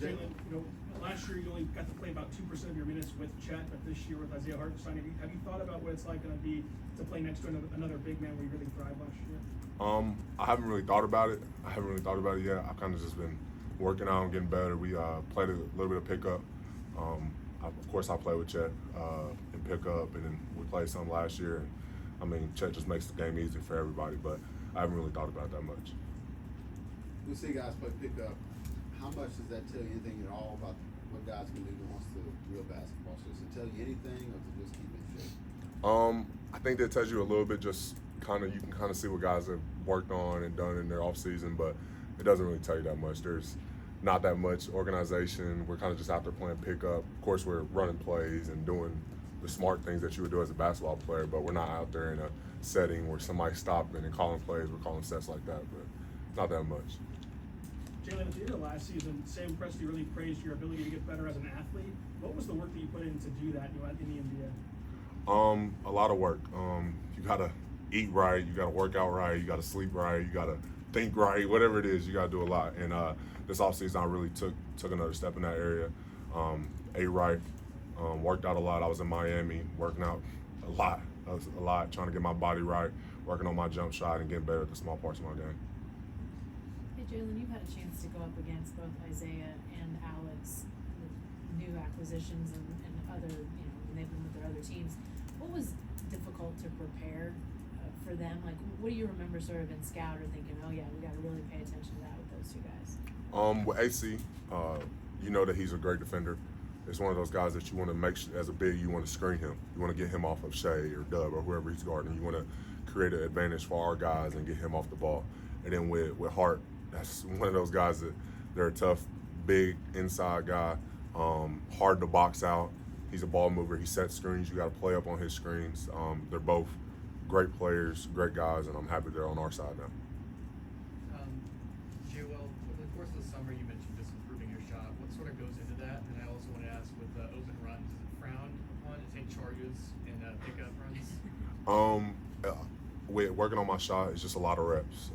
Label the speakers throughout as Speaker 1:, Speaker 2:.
Speaker 1: Jaylin, last year you only got to play about 2% of your minutes with Chet, but this year with Isaiah Hartenstein, have you thought about what it's like going to be to play next to another big man where you really thrived last year?
Speaker 2: I haven't really thought about it. Yet. I've kind of just been working out and getting better. We played a little bit of pickup. Of course, I play with Chet in pickup, and then we played some last year. And, I mean, Chet just makes the game easy for everybody, but I haven't really thought about it that much.
Speaker 3: We see guys play pickup. How much does that tell you anything at all about what guys can do once the real basketball starts? Does it tell you anything, or does it just keep it in shape?
Speaker 2: I think that tells you a little bit. Just you can kind of see what guys have worked on and done in their off season, but it doesn't really tell you that much. There's not that much organization. We're kind of just out there playing pickup. Of course, we're running plays and doing the smart things that you would do as a basketball player, but we're not out there in a setting where somebody's stopping and calling plays. We're calling sets like that, but not that much.
Speaker 1: Jaylin, at the end of last season, Sam Presti really praised your ability to get better as an athlete. What was the work that you put in to do that in the NBA?
Speaker 2: A lot of work. You gotta eat right, you gotta work out right, you gotta sleep right, you gotta think right, whatever it is, you gotta do a lot. And this offseason I really took another step in that area. Ate right, worked out a lot. I was in Miami working out a lot, trying to get my body right, working on my jump shot and getting better at the small parts of my game.
Speaker 4: Hey Jaylin, you've had a chance to go up against both Isaiah and Alex with new acquisitions and other, when they've been with their other teams. What was difficult to prepare for them? Like, what do you remember sort of in scout or thinking, oh yeah, we got to really pay attention to that with those two guys?
Speaker 2: With AC, you know that he's a great defender. It's one of those guys that you want to make sure, as a big, you want to screen him. You want to get him off of Shea or Dub or whoever he's guarding. You want to create an advantage for our guys and get him off the ball. And then with Hart, that's one of those guys that they're a tough, big inside guy, hard to box out. He's a ball mover. He sets screens. You got to play up on his screens. They're both great players, great guys, and I'm happy they're on our side now.
Speaker 5: JWill, over the course of the summer, you mentioned just improving your shot. What sort of goes into that? And I also want to ask, with open runs, is it frowned upon to take charges in pickup runs?
Speaker 2: With working on my shot, it's just a lot of reps.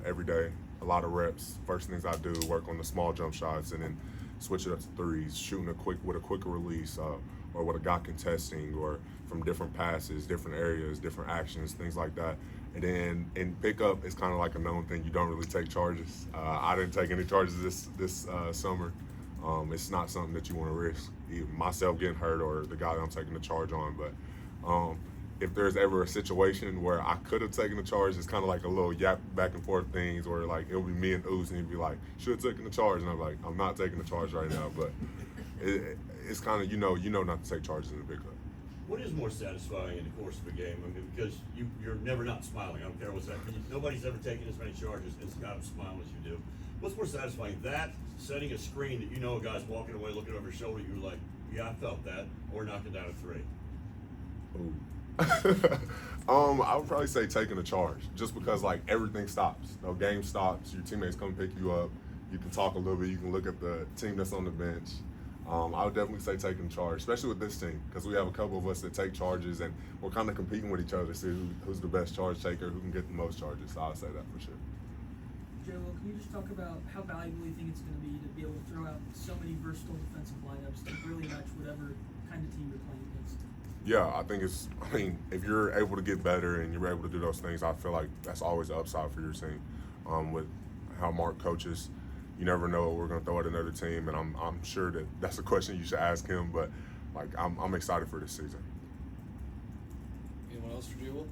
Speaker 2: Every day, a lot of reps. First things I do, work on the small jump shots, and then switch it up to threes, shooting with a quicker release, or with a guy contesting, or from different passes, different areas, different actions, things like that. And then in pickup, it's kind of like a known thing. You don't really take charges. I didn't take any charges this summer. It's not something that you want to risk, either myself getting hurt or the guy that I'm taking the charge on. But if there's ever a situation where I could have taken the charge, it's kind of like a little yap back and forth things where like it'll be me and Ooze and he'd be like, should have taken the charge, and I'm like, I'm not taking the charge right now. But it's kind of you know not to take charges in the pickup.
Speaker 6: What is more satisfying in the course of a game? I mean, because you're never not smiling. I don't care what's happening. Nobody's ever taken as many charges and got them smiling as you do. What's more satisfying, that setting a screen that a guy's walking away looking over his shoulder, you're like, yeah, I felt that, or knocking down a three?
Speaker 2: Ooh. I would probably say taking a charge, just because like everything stops. The game stops. Your teammates come pick you up. You can talk a little bit. You can look at the team that's on the bench. I would definitely say taking charge, especially with this team, because we have a couple of us that take charges, and we're kind of competing with each other to see who's the best charge taker, who can get the most charges. So I'll say that for sure.
Speaker 7: JWill, can you just talk about how valuable you think it's going to be able to throw out so many versatile defensive lineups to really match whatever kind of team you're playing against?
Speaker 2: Yeah, I mean, if you're able to get better and you're able to do those things, I feel like that's always an upside for your team. With how Mark coaches, you never know what we're going to throw at another team, and I'm sure that's a question you should ask him. But like, I'm excited for this season.
Speaker 8: Anyone else for JWill?